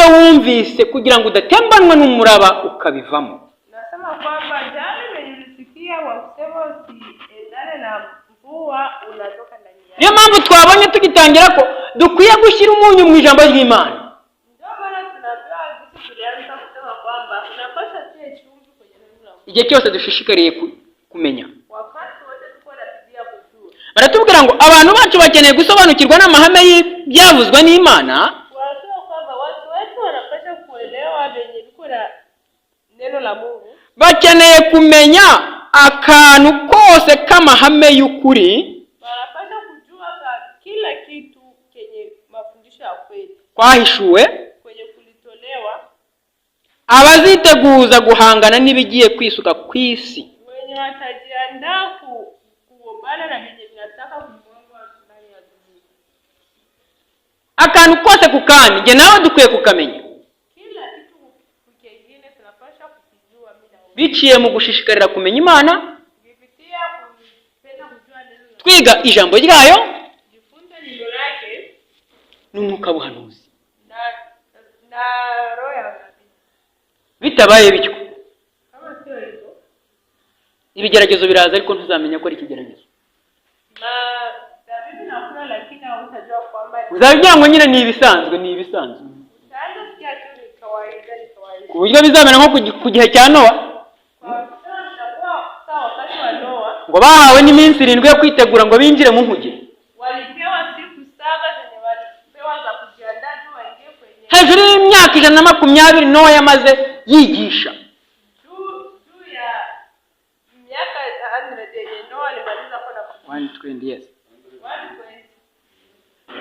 wumvise kugira ngo udatembanwa n'umuraba ukabivamo. Nasema kwamba jana nilisikia wasema usiendane na mvua unatoka ndani yako. Niyo mpamvu twabonye tugitangira ko dukwiye gushyira umunyu mu ijambo ry'Imana. Ndio maana tunapewa sisi tulianza kusema kwamba unapaswa tie chumvi kwenye neno la Mungu. Igihe cyose dushishikariye kumenya. Wakati wote tuko na Biblia kujua. Baratubwira ngo abantu bacu bakeneye gusobanukirwa n'amahame y'ibyavuzwe n'Imana. Wanasema kwamba watu wetu wanapaswa kuelewa venye liko na neno la Mungu. Bakeneye kumenya akantu kose k'amahame y'ukuri. Wanapaswa kujua kila kitu kenye mafundisho ya kweli. Kwahishuwe Kwenye kulitolewa. Abaziteguza guhangana n'ibigiye kwisuka ku isi. Wenye watajiandaa kuombana na venye vinataka kumwanga ndani ya dunia. Akantu kose kukandi nge nawe dukwiye kukamenya. Kila kitu kingine tunapaswa kukijua bila hofu. Biciye mu gushishikarira kumenya Imana, Kupitia kupenda kujua neno la twiga ijambo ryayo, jifunze neno lake n'umwuka w'ubuhanuzi. na roho ya nabii. Bitabaye bityo, Kama sio hivyo, ibigeragezo biraza ariko ntuzamenya ko ari ikigeragezo. na David nakula lakini hautajua kwamba Uzabijya ngo nyine ni ibisanzwe. utaanza sikia tu ni kawaida. Ku buryo bizamera nko ku gihe cya Nowa. Kwa sababu tutakuwa sawa wakati wa Noa. Ngo bahawe n'iminsi 7 yo kwitegura ngo binjire mu nkuge. Walipewa siku 7 zenye walipewa za kujiandaa tu waingie kwenye. Hejuru y'imyaka 120 Nowa yamaze yigisha. Juu ya miaka 100 yenye Noa alimaliza kwa 120 years. 120.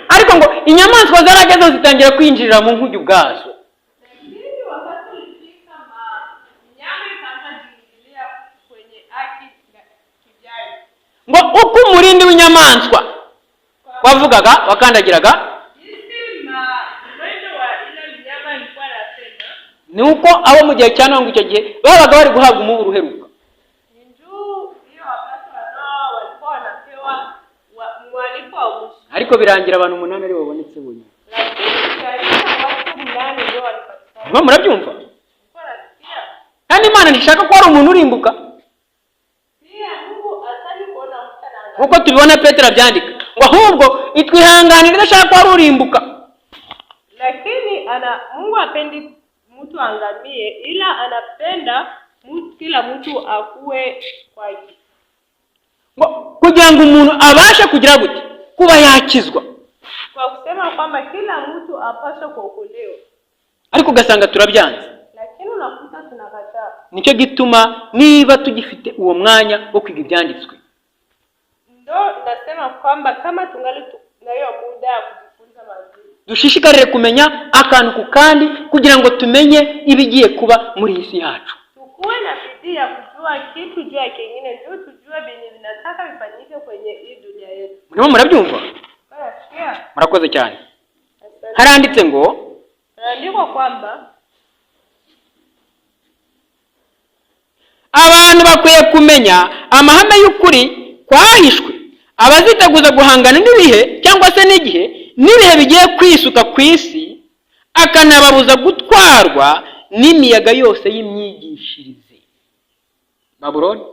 Ariko ngo inyamaswa zarageze zitangira kwinjirira mu nkuge ubwazo. Lakini wakati ulifika nyama ikaanza kuingilia kwenye haki kijayo. Ngo uko umurindi w'inyamaswa wavugaga wakandagiraga, Mwendo wa ile mnyama alikuwa anasema ni uko abo mu gihe cya Nowa icyo gihe babaga bari guhabwa umuburo uheruka. ni juu hiyo wakati wa Noa walikuwa wanapewa mwaliko wa mwisho. Ariko birangira abantu 8 ari babonetse bonyine. Lakini katika watu 8 ndio walipatikana. Mwa murabyumva? Kwa nasikia Kandi Imana ntishaka ko ari umuntu urimbuka. pia Mungu hataki kuona mtu anaangamia. Nkuko tubibona Petero abyandika ngo ahubwo itwihanganira idashaka ko ari urimbuka. Lakini Mungu hapendi mtu angamie, ila anapenda kila mtu akue kwake. Ngo kugira ngo umuntu abashe kugira gute kuba yakizwa. Kwa kusema kwamba kila mtu apaswa kuokolewa. Ariko ugasanga turabyanze. Lakini unakuta tunakataa. Nicyo gituma niba tugifite uwo mwanya wo kwiga ibyanditswe, Ndio nasema kwamba kama tungali na hiyo muda ya kujifunza mazuri, dushishikarire kumenya akantu ku kandi kugira ngo tumenye ibigiye kuba muri iyi si yacu. tukuwe na bidii ya kujua kitu juu ya kingine, ndio tujue venye vinataka vifanyike kwenye hii dunia yetu. Murimo murabyumva? Basi Murakoze cyane. Haranditse ngo andiko kwamba abantu bakwiye kumenya amahame y'ukuri kwahishwe, abaziteguza guhangana n'ibihe cyangwa se n'ibihe bigiye kwisuka ku isi, akanababuza gutwarwa n'imiyaga yose y'imyigishirize. Babuloni,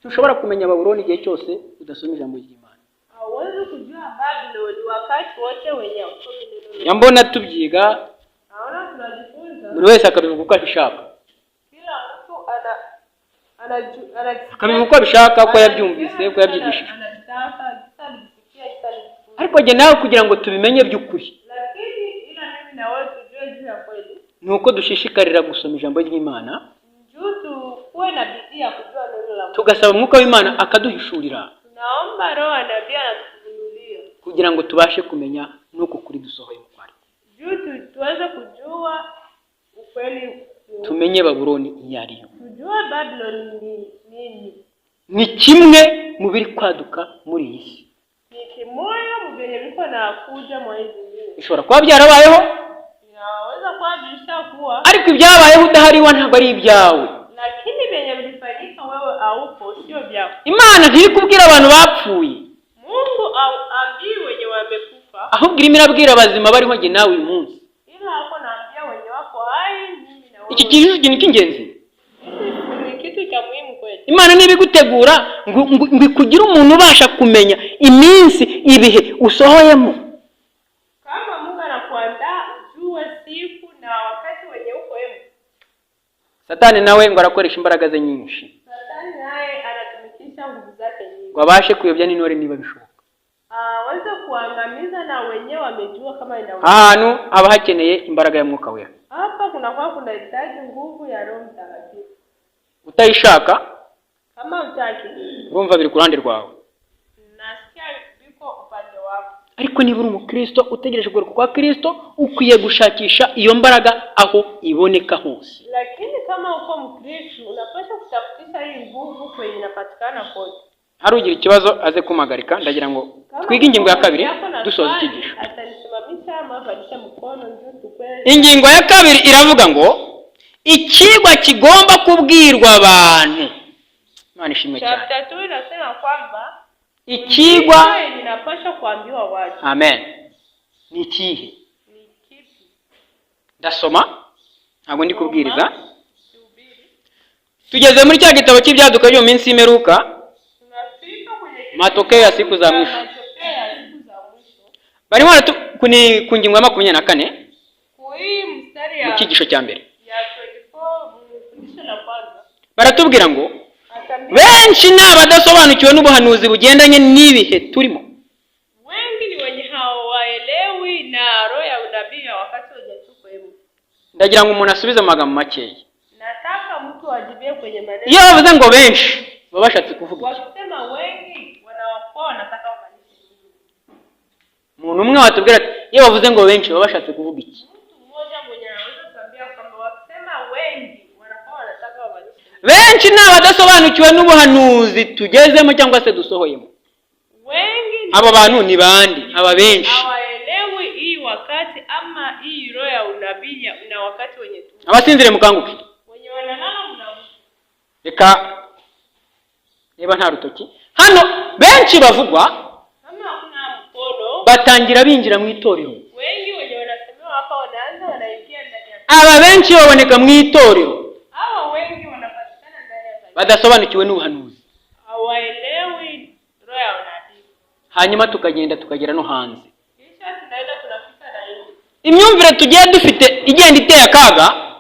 tushobora kumenya Babuloni igihe cyose udasoma ijambo ry'Imana. hauwezi kujua Babyloni wakati wote wenye usomi neno. Yambona tubyiga, Naona tunajifunza. buri wese akabivuga uko abishaka. Kila mtu ana Akabivuga uko abishaka, uko yabyumvise, uko yabyigishije. Ariko jye nawe kugira ngo tubimenye by'ukuri, lakini ila mimi na wewe tujue juu ya kweli, nuko dushishikarira gusoma ijambo ry'Imana, juu tuwe na bidii ya kujua neno la Mungu. tugasaba umwuka w'Imana akaduhishurira, Tunaomba Roho na Nabii anatufunulia kugira ngo tubashe kumenya nuko kuri dusohoye mu kwari, juu tuweze kujua ukweli, tumenye Babuloni iyo ari yo. tujue Babylon ni nini. Ni kimwe mu biri kwaduka muri iyi si. Ni kimoyo mbenye biko na kuja mwezi huu. Ishobora kuba byarabayeho, Inaweza kuwa bilishakuwa, ariko ibyabayeho udahariwa ntabwo ari ibyawe. lakini benye vilifanyika wewe haupo, sio vyako. Imana ntiri kubwira abantu bapfuye, Mungu ambii wenye wamekufa, ahubwo irimo irabwira abazima bariho jye nawe uyu munsi. ila lazima hapo naambia wenye wako hai mimi na wewe. Iki kintu ni kingenzi. Ni kitu cha muhimu kweli. Imana nibigutegura ngo kugira umuntu ubasha kumenya iminsi ibihe usohoyemo. Kama Mungu anakuandaa ujue siku na wakati wenye uko hemu. Satani nawe ngo arakoresha imbaraga ze nyinshi. Satani naye anatumikisha nguvu zake nyingi. Ngo abashe kuyobya n'intore niba bishoboka. Waweze kuangamiza na wenyewe wamejua kama inaweza. Ahantu haba hakeneye imbaraga ya Mwuka Wera. Hapa kuna hitaji nguvu ya Roho Mtakatifu. Utayishaka Kama utaki, urumva biri ku ruhande rwawe. nasikia biko upande wako. Ariko niba uri umukristo utegereje kugaruka kwa Kristo, ukwiye gushakisha iyo mbaraga aho iboneka hose. Lakini kama uko Mkristo unapaswa kutafutisha hii nguvu kwenye inapatikana kote. Hari ugira ikibazo aze kumagarika, ndagira ngo twige ingingo ya kabiri dusoza ikigisho. Atanisimamisha mabadilisha mkono ndio tukwe. Ingingo ya kabiri iravuga ngo ikigwa kigomba kubwirwa abantu. Imana ishimwe cyane. Chapter 2 inasema kwamba ikigwa inapaswa kuambiwa watu. Amen. Ni ikihe? Ni kipi? Ndasoma ntabwo ndi kubwiriza. Tugeze muri cya gitabo cy'ibyaduka byo minsi y'imperuka. Tunafika kwenye matokeo ya siku za mwisho. Barimo ku ngingo ya 24 hii mstari mu kigisho cya mbere. ya 24 mfundisho la kwanza. Baratubwira ngo benshi n'abadasobanukiwe n'ubuhanuzi bugendanye n'ibihe turimo. Wengi ni wenye hawaelewi na roho ya unabii wakati hujatuko hemu. Ndagira ngo umuntu asubize amagambo makeya. Nataka mtu ajibie kwenye maneno. Iyo bavuze ngo benshi baba bashatse kuvuga. Wakisema wengi wanaokoa wanataka wafanyike nini? Umuntu umwe watubwira ati iyo bavuze ngo benshi baba bashatse kuvuga iki? Mtu mmoja mwenye anaweza kuambia kwamba wakisema wengi wanakuwa wanataka wafanyike. Benshi n'abadasobanukiwe n'ubuhanuzi tugezemo cyangwa se dusohoyemo. Wengi abo bantu ni bandi, aba benshi hawaelewi hii wakati ama hii roho ya unabii na wakati wenye tu. Abasinzire mukanguke. Wenye wanalala mnaamka. Reka niba nta rutoki hano benshi bavugwa Kama hakuna mkono batangira binjira mu itorero. wengi wenye wanasemewa hapa wanaanza wanaingia ndani ya. Aba benshi baboneka mu itorero. Hawa wengi wanapatikana ndani ya kanisa. Badasobanukiwe n'ubuhanuzi. Hawaelewi roho ya unabii. Hanyuma tukagenda tukagera no hanze. Kisha tunaenda tunafika na nje. Imyumvire tugiye dufite igenda iteye akaga.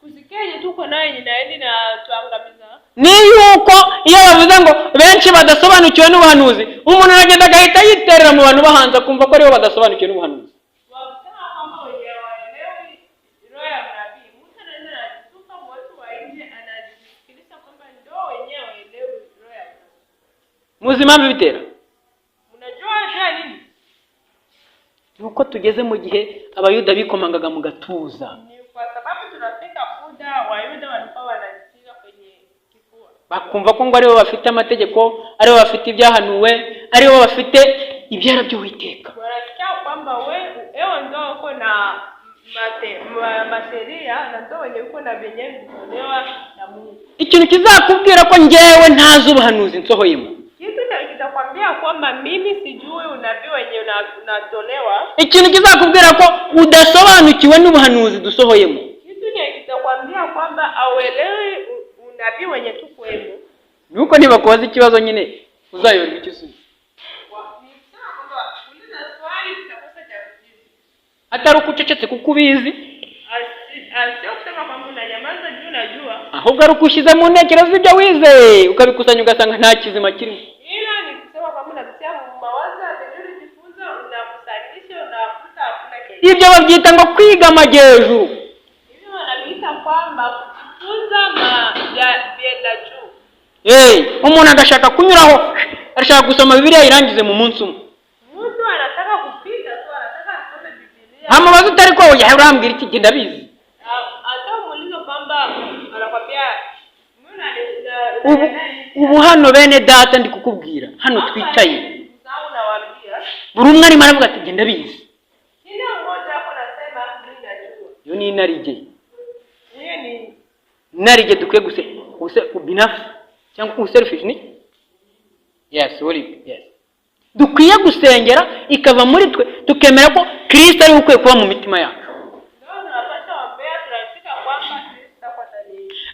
Kusikia tuko nayo inaendi na tuangamiza. Ni yuko iyo bavuze ngo benshi badasobanukiwe n'ubuhanuzi, umuntu aragenda agahita yiterera mu bantu bahanza kumva ko aribo badasobanukiwe n'ubuhanuzi. Wakisema kwamba wenye waelewi roho ya unabii, mtu anaenda anajitupa watu wa nje anajisikiliza kwamba ndio wenyewe waelewi roho ya unabii. Muzi impamvu bitera? Unajua ndio nini? Nuko tugeze mu gihe abayuda bikomangaga mu gatuza. Ni kwa sababu tunafika muda Wayuda walikuwa wanajitia kwenye kifua. Bakumva ko ngo aribo bafite amategeko, aribo bafite ibyahanuwe, aribo bafite ibyara by'Uwiteka. Wanasikia kwamba wewe ndio uko na masheria na ndio wenye uko na venye vitolewa na Mungu. Ikintu kizakubwira ko ngewe ntazi ubuhanuzi nsohoyemo. Kitu kitakwambia kwamba mimi sijui unabii wenye unatolewa. Ikintu kizakubwira ko udasobanukiwe n'ubuhanuzi dusohoyemo. Kitu kitakwambia kwamba auelewi unabii wenye tuko hemo. Nuko nibakoze ikibazo nyine uzayoberwa igisubizo. Atari ukucecetse kuko ubizi. Sio kusema kwamba unanyamaza juu unajua. Ahubwo ari ukushize mu ntekerezo ibyo wize ukabikusanya ugasanga nta kizima kirimo. Ila ni kusema kwamba unapitia mawazo ya vizuri jifunza unakusanyisha unakuta hakuna kitu. Ibyo babyita ngo kwiga amajyejuru. Hivyo wanaita kwamba kujifunza vyenda juu. Umuntu agashaka kunyuraho, arashaka gusoma Bibiliya irangize mu munsi umwe. Mtu anataka kupita tu, anataka asome Biblia. Hamabaza utari ko urambwira iki genda bizi. Hata muulizo kwamba anakwambia ubu hano bene data ndi kukubwira hano twicaye. Buri umwe arimo aravuga ati genda bizi. Kila mmoja hapo anasema mimi najua. Yo ni narije. Hiyo ni narije dukwiye guse ubinafsi cyangwa selfish ni? Yes, yes. Dukwiye gusengera ikava muri twe tukemera ko Kristo ari ukwiye kuba mu mitima yacu.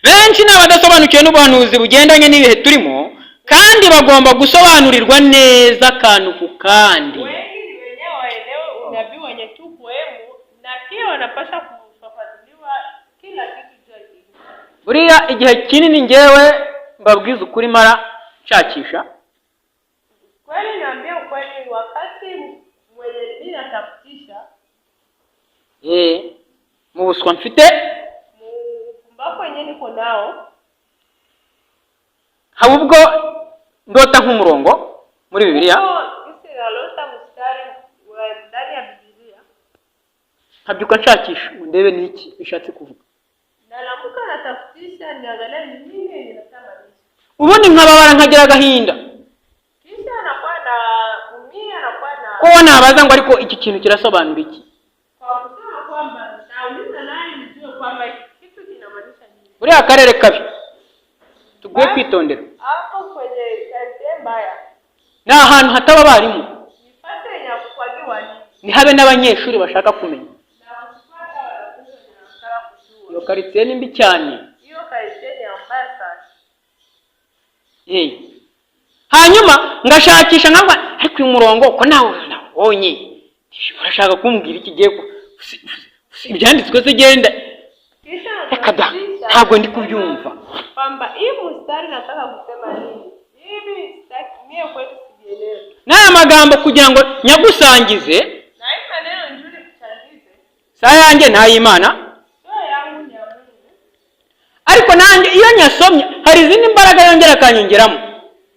Benshi n'abadasobanukiwe n'ubuhanuzi bugendanye n'ibihe turimo, kandi bagomba gusobanurirwa neza akantu ku kandi. Wengi wenyewe waelewe unabii wenye tuko hemu, na pia wanapaswa kufafanuliwa kila kitu juu ya hili. Buriya igihe kinini ngewe mbabwiza ukuri mara nshakisha. Kweli naambia ukweli, wakati mwenye mimi natafutisha mu buswa mfite, mpumbavu wenyewe niko nao, haba ubwo ndota nk'umurongo muri Bibiliya, sisi nalota mstari wa ndani ya Biblia, nkabyuka nshakisha ndebe niki bishatse kuvuga. nalamuka natafutisha niangalie ni nini ninatamanisha. Ubundi nkababara nkagira agahinda, Kisha anakuwa na umia, anakuwa na ko nabaza ngo ariko iki kintu kirasobanura iki. kwa kusema kwamba nauliza nani nijue kwamba kitu kinamaanisha nini. Buriya akarere kabi tugiye kwitondera. Hapo kwenye kazi mbaya Ni ahantu hataba abarimu, nipate ya kukwagiwa nini ni habe n'abanyeshuri bashaka kumenya. na kupata wanafunzi wanataka kujua. Iyo karitsiye ni mbi cyane. Hiyo kazi ni mbaya sana. Hanyuma ngashakisha nkaba ariko uyu murongo ko nawe nabonye urashaka kumbwira iki giye ibyanditswe se genda Kisha ntabwo ndi kubyumva kwamba hii mstari nataka kusema nini. Hivi mie kwetu sijielewe. n'aya magambo kugira ngo nyagusangize, Na hii maneno nzuri kuchangize. saa yanjye ntayimana, Sio yangu ni ya Mungu. ariko nanjye iyo nyasomye hari izindi mbaraga yongera akanyongeramo.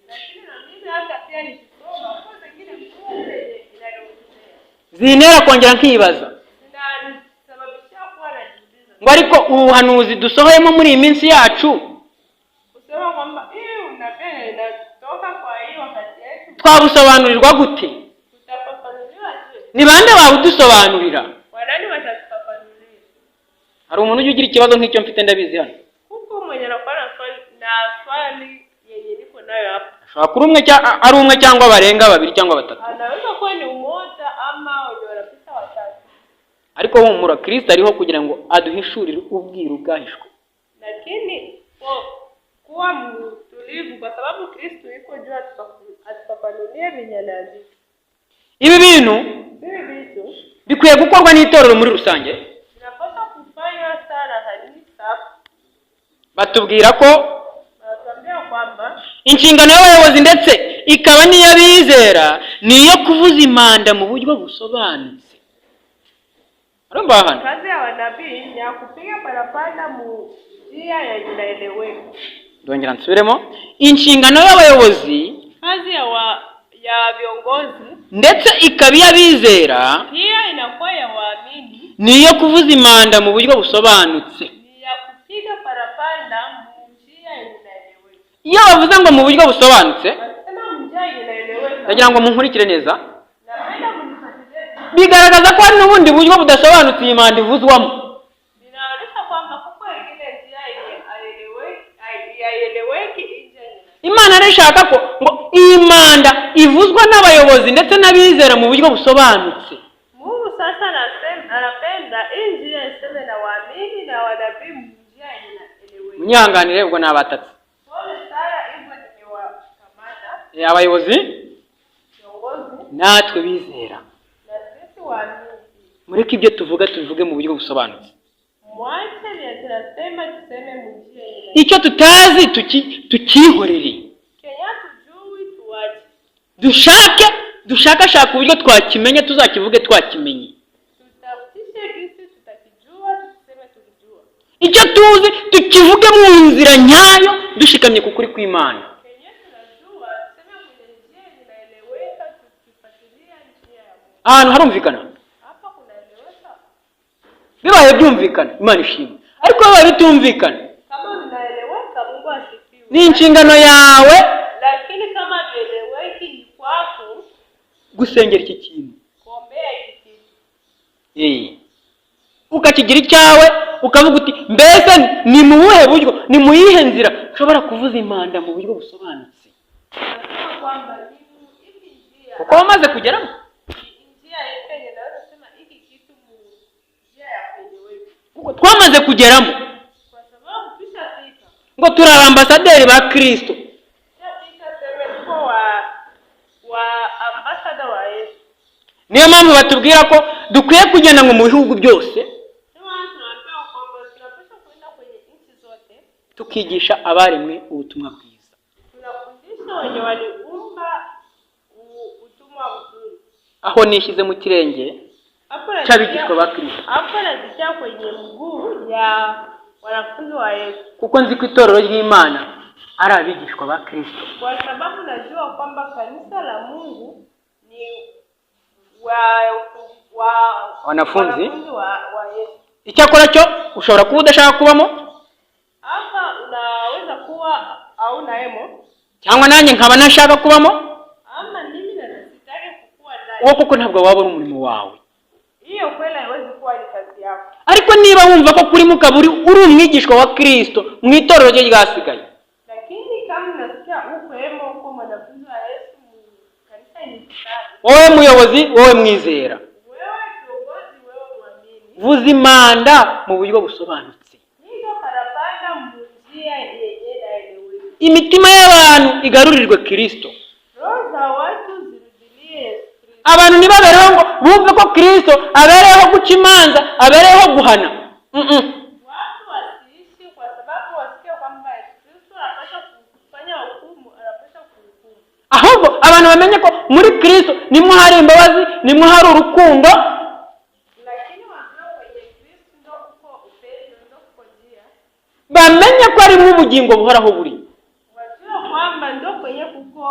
Lakini na mimi hata pia nikisoma kwa zingine mzuri inaniongezea. Zintera kongera nkibaza Sababisha kuwa najiuliza. ngo ariko ubuhanuzi dusohoyemo muri iyi minsi yacu Kusema kwamba hii unabii inatoka kwa hiyo wakati yetu. twabusobanurirwa gute? Tutafafanuliwa je? Ni bande babudusobanurira? Wanani watatufafanulia? Hari umuntu ujya ugira ikibazo nk'icyo mfite ndabizi hano. Huko mwenye anakuwa na swali yenye niko nayo hapa. Ashobora kuba ari umwe cyangwa barenga babiri cyangwa batatu. Anaweza kuwa ni mmoja ama wenye wanapita watatu. Ariko humura, Kristo ariho kugira ngo aduhishurire ubwiru bwahishwe. Lakini kuwa mtulivu kwa sababu Kristo yuko juu atufafanulie vinyanazi. Ibi bintu Vitu bikwiye gukorwa n'itorero muri rusange. vinapaswa kufanywa sana kanisa. Batubwira ko Wanatuambia kwamba inshingano y'abayobozi ndetse ikaba n'iy'abizera niyo kuvuza impanda mu buryo busobanutse. Arumva hano kazi ya wanabii ni ya kupiga parapanda mu njia yenye inaeleweka. ndongera nsubiremo, inshingano y'abayobozi Kazi ya viongozi ndetse ikaba iy'abizera pia inakuwa ya waamini, niyo kuvuza impanda mu buryo busobanutse. ni ya kupiga parapanda mu njia yenye inaeleweka. Iyo bavuze ngo mu buryo busobanutse, Wanasema njia yenye inaeleweka. ndagira ngo munkurikire neza, Napenda kunifuatilia. bigaragaza ko hari n'ubundi buryo budasobanutse iyi mpanda ivuzwamo. Inaonyesha kwamba kuko ile njia yenye haieleweki nje. Imana irashaka ko ngo iyi mpanda ivuzwa n'abayobozi ndetse n'abizera mu buryo busobanutse. Mungu sasa anapenda hii njia iseme na waamini na wanabii njia yenye inaeleweka. Munyanganire ubwo nabatatse. Pole sana hivyo nimewakamata. Abayobozi Viongozi natwe bizera, na sisi waamini. mureke ibyo tuvuge mu buryo busobanutse. Mwache ni tunasema tuseme njia yenye. Icyo tutazi tukihorere. Kenya tujui tuache. Dushakashaka uburyo twakimenya, tuzakivuge twakimenye. Tutafutishe kisi tutakijua, tuseme tukijua. Icyo tuzi tukivuge mu nzira nyayo dushikamye ku kuri kw'Imana. Kenya tunajua tuseme kwenye njia inaeleweka, tukifuatilia njia ya Mungu. Ahantu harumvikana? Hapa kunaeleweka. Bibaye byumvikana Imana ishimwe. Ariko bibaye bitumvikana, Kama vinaeleweka Mungu asifiwe. ni inshingano yawe Lakini kama vieleweki ni kwako gusengera iki kintu. kuombea hiki kitu. Ukakigira icyawe ukavuga uti mbese ni mu buhe buryo, ni mu yihe nzira ushobora kuvuza impanda mu buryo busobanutse. Nasema kwamba hivi njia Kuko wamaze kugeramo. njia yenye naweza sema hiki kuko twamaze kugeramo kwa sababu tushafika. ngo turi ambasaderi ba Kristo. Tushafika sema tuko wa ambassador wa Yesu. Niyo mpamvu batubwira ko dukwiye kugenda ngo mu bihugu byose tukigisha abaremwe ubutumwa bwiza. Tunafundisha wenye waliumba utumwa mzuri. Aho nishyize mu kirenge cy'abigishwa ba Kristo. Hapo najitia kwenye mguu ya wanafunzi wa Yesu. Kuko nzi ko itorero ry'Imana ari abigishwa ba Kristo. Kwa sababu najua kwamba kanisa la Mungu ni wanafunzi wa Yesu. Icyakora cyo ushobora kuba udashaka kubamo, hapa unaweza kuwa au naemo, cyangwa nanjye nkaba nashaka kubamo, ama mimi nasitaki kukua ndani. uwo kuko ntabwo waba ari umurimo wawe. Hiyo kweli haiwezi kuwa ni kazi yako. Ariko niba wumva ko kuri mukaburi uri umwigishwa wa Kristo mu itorero rye ryasigaye, lakini kama unasikia uko hemo uko mwanafunzi wa Yesu kanisa ni safi, wowe muyobozi, wowe mwizera, wewe kiongozi, wewe muamini, vuza imanda mu buryo busobanutse. nizo parapanda mujia yenye naelewe, imitima y'abantu igarurirwe Kristo. roho za watu zirudilie Yesu. Abantu nibabereho ngo bumve ko Kristo abereyeho guca imanza, abereyeho guhana. Watu wasiishi kwa sababu wasikia kwamba Kristo anapaswa kufanya hukumu, anapaswa kuhukumu. Ahubwo abantu bamenye ko muri Kristo nimwe hari imbabazi, nimwe hari urukundo, Lakini wazao kwenye Kristo ndio uko upendo, ndio uko njia. bamenye ko ari mu bugingo buhoraho buri. Wajua kwamba ndio kwenye kuko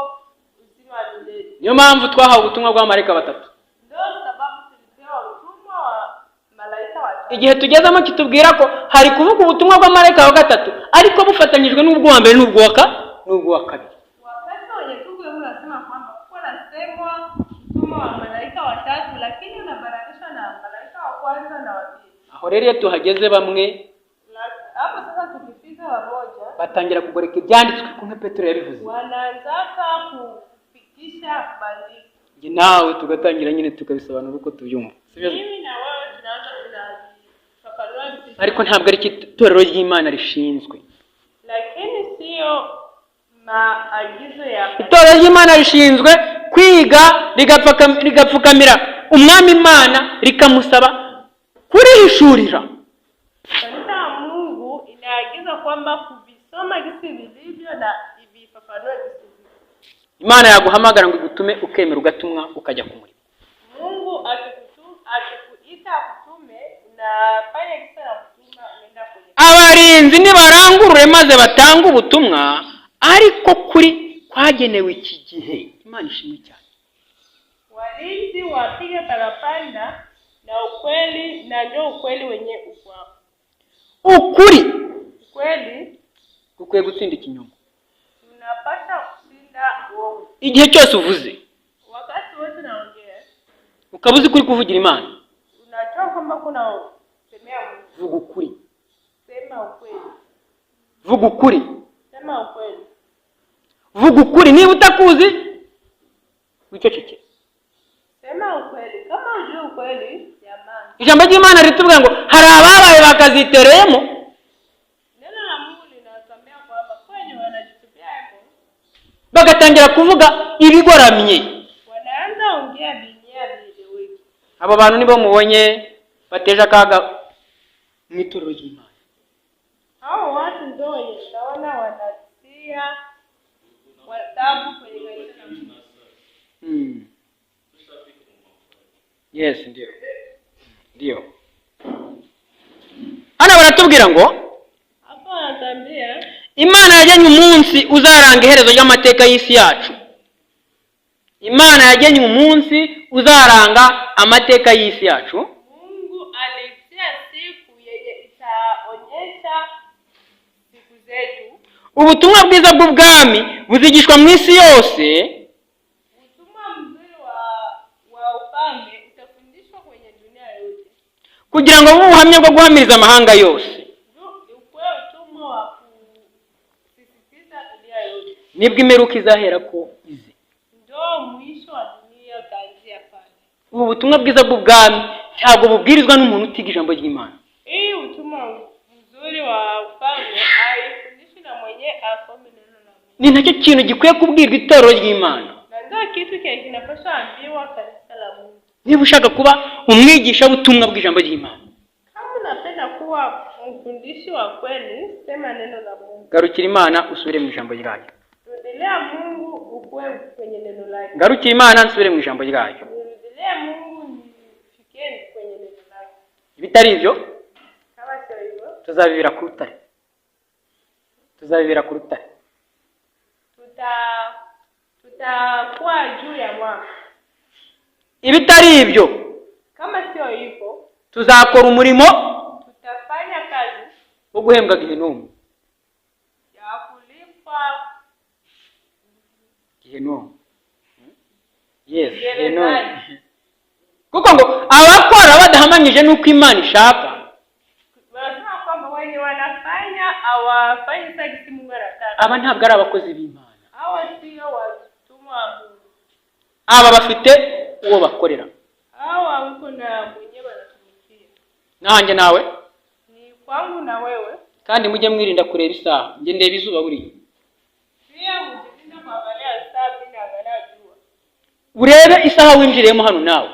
uzima wa milele. Niyo mpamvu twahawe ubutumwa bwa marayika batatu. Ndio sababu tulipewa utumwa wa malaika watatu. Igihe tugezemo kitubwira ko hari kuvuga ubutumwa bwa marayika wa gatatu, ariko bufatanyijwe n'ubwo wa mbere n'ubwo wa kabiri. Wakati wenye tuko unasema kwamba kuko nasemwa utumwa wa malaika watatu, lakini unabaranishwa na malaika wa kwanza na wa pili. Aho rero iyo tuhageze bamwe Hapo sasa tukifika wamoja batangira kugoreka ibyanditswe kumwe Petero yabivuze. wanaanzaka kufikisha bandiko. Nge nawe tugatangira nyine tukabisobanura uko tubyumva. Sibyo? Mimi na wewe tunaanza kufafanua vitu. Ariko ntabwo ari itorero ry'Imana rishinzwe. Lakini sio maagizo ya Itorero ry'Imana rishinzwe kwiga rigapfukamira umwami Imana rikamusaba kurihishurira. kanisa la Mungu. Inaagiza kwamba kuvisoma jinsi vilivyo na ivifafanue jinsi vilivyo. Imana yaguhamagara ngo igutume ukemera ugatumwa ukajya ku murimo. Mungu akikuita kutume, unafanya kisa na kutuma, unaenda kwenye. Abarinzi nibarangurure maze batanga ubutumwa, ariko kuri kwagenewe iki gihe. Imana ishimwe cyane. Walinzi wapige parapanda na ukweli, na ndio ukweli wenye uko hapo. Ukuri Ukweli ukwiye gutsinda ikinyoma. unapaswa kushinda uongo. Igihe cyose uvuze Wakati wote naongea, ukabuzi kuri kuvugira Imana, unajua kwamba kuna semea Mungu. vuga ukuri. Sema ukweli. Vuga ukuri. Sema ukweli. Vuga ukuri. Niba utakuzi wicecekere. Sema ukweli. Kama unajua ukweli, jamani. Ijambo ry'Imana ritubwira ngo hari ababaye bakazitereyemo, Neno la Mungu linasomea kwamba kwenye wanajitupia hapo, bagatangira kuvuga ibigoramye. wanaanza ongea binia vileweki. Abo bantu nibo mubonye bateje akaga mu itorero ry'Imana. Hao watu ndio wenye naona wanatia watabu kwenye kanisa la Mungu. Yes, ndio. Hano baratubwira ngo Hapo anatambia Imana yajyanye umunsi uzaranga iherezo ry'amateka y'isi yacu. Imana yajyanye umunsi uzaranga amateka y'isi yacu. Mungu alitia siku yenye itaonyesha siku zetu. Ubutumwa bwiza bw'ubwami buzigishwa mu isi yose. Utumwa mzuri wa ufalme utafundishwa kwenye dunia yote. Kugira ngo bube ubuhamya bwo guhamiriza amahanga yose. Ukwe utumwa wa kusisitiza dunia yote. Nibwo imperuka izahera ko ize. Ndio mwisho wa dunia utaanzia pale. Ubu butumwa bwiza bw'ubwami ntabwo bubwirizwa n'umuntu utiga ijambo ry'Imana. Hii mtumwa mzuri wa ufalme aifundishi na mwenye asome neno la Mungu. Ni nacyo kintu gikwiye kubwirwa itorero ry'Imana. Na ndio kitu kinapaswa ambiwa kanisa la Mungu. Niba ushaka kuba umwigisha butumwa bw'ijambo ry'Imana, kama unapenda kuwa mfundishi wa kweli, sema neno la Mungu. Garukira Imana usubire mu ijambo ryayo. Rudilia Mungu ukue kwenye neno lake. Garukira Imana usubire mu ijambo ryayo. Rudilia Mungu nifikie kwenye neno lake. Ibitari ibyo Kama sio hivyo, tuzabibira ku rutare. Tutakuwa juu ya mwamba. Ibitari ibyo, Kama sio hivyo, tuzakora umurimo tutafanya kazi wo guhembwa Gehinomu. ya kulipa Gehinomu. Yes, gerezani. Gehinomu. Kuko ngo abakora badahamanyije nuko Imana ishaka, Wanasema kwamba wenye wanafanya hawafanyi kazi Mungu anataka. aba ntabwo ari abakozi b'Imana. Hawa sio watumwa wa Mungu. Aba bafite uwo bakorera. Hawa wiko na mwenyewe wanatumikia. Nanjye nawe Ni kwangu na wewe. kandi mujye mwirinda kureba isaha. Nge ndeba izuba buriya. Pia mjirinda kuangalia saa bila angalia jua. Urebe isaha winjiriyemo hano nawe.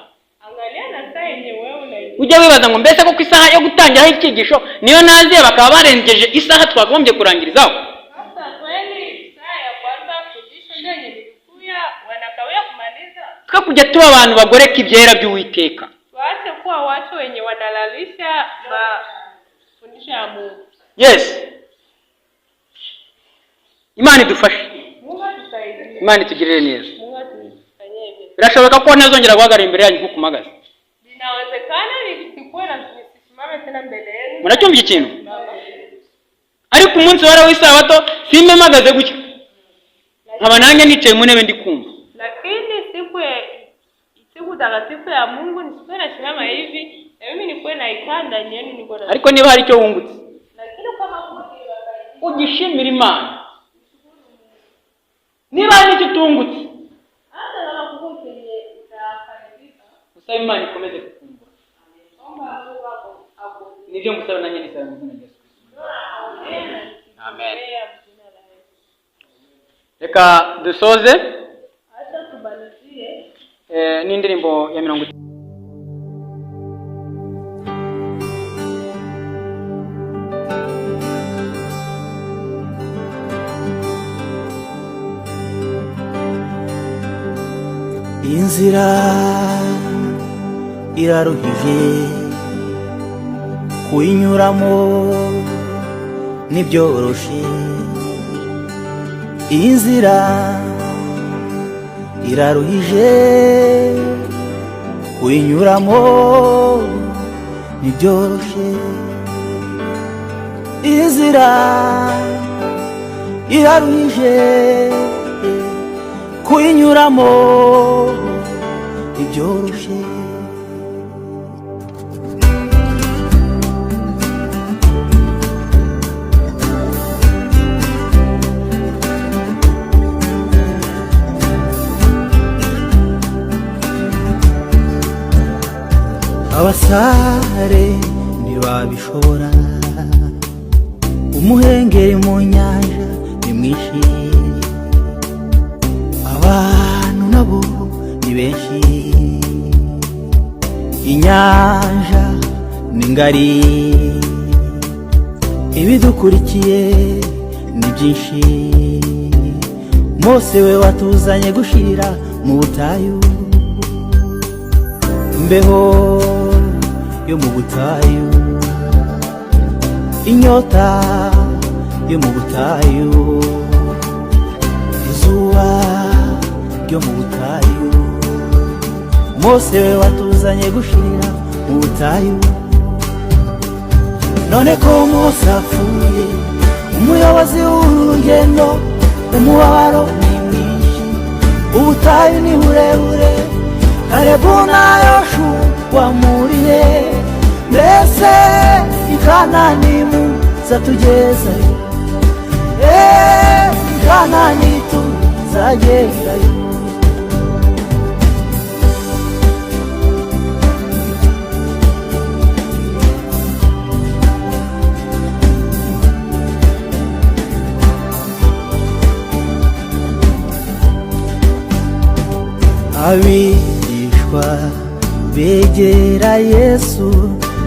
Angalia na saa yenye wewe unaingia. Ujye wibaza ngo mbese koko isaha yo gutangiraho icyigisho niyo naziye bakaba barengeje isaha twagombye kurangirizaho. Sasa kweli saa ya kwanza kujisha ndio nilikuya wanakawia kumaliza. Twe kujya tuba abantu bagoreka ibyera by'Uwiteka. Tuache kuwa watu wenye wanalalisha mafundisho ya Mungu. Yes. Imana idufashe. Mungu atusaidie. Imana itugirire neza. Mungu atufanyie hivi. Birashoboka ko ntazongera guhagarara imbere yanyu nko kumagaza. Inawezekana nisikue na nisimame tena mbele yenu. Muracyumva ikintu? Ariko umunsi wara w'isabato simpemagaze gutya. Nkaba nanjye nicaye mu ntebe ndi kumva. Lakini siku takatifu ya Mungu nisikuwe na simama hivi na mimi nikuwe na ikanda nyeni niko na. Ariko niba hari icyo wungutse, Lakini kama Mungu ugishimira Imana. Niba hari icyo tungutse, hata kama Mungu kenye utafaidika, usaba Imana ikomeze kukumbura. omba Mungu wako hapo. Nibyo ngusaba nanjye nisaba mu izina rya Yesu Kristo. Amen. Reka dusoze Hata tubalizie n'indirimbo ya 50. Inzira iraruhije kuyinyuramo nibyoroshe. Inzira iraruhije kuyinyuramo nibyoroshe. Inzira iraruhije kuyinyuramo nibyoroshe. Abasare ntibabishobora, umuhengeri mu nyanja ni mwinshi, abantu nabo ni benshi, inyanja ni ngari, ibidukurikiye ni byinshi. Mose we watuzanye gushirira mu butayu, imbeho yo mu butayu, inyota yo mu butayu, izuba ryo mu butayu. Mose we watuzanye gushirira mu butayu, none ko Mose apfuye, umuyobozi w'urugendo, umubabaro ni mwinshi, ubutayu ni burebure, Kalebu na Yoshua murihe, mbese ikanani muzatugezayo, ikanani tuzagerayo. abigishwa begera Yesu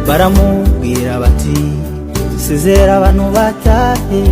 baramubwira bati dusezera abantu batahe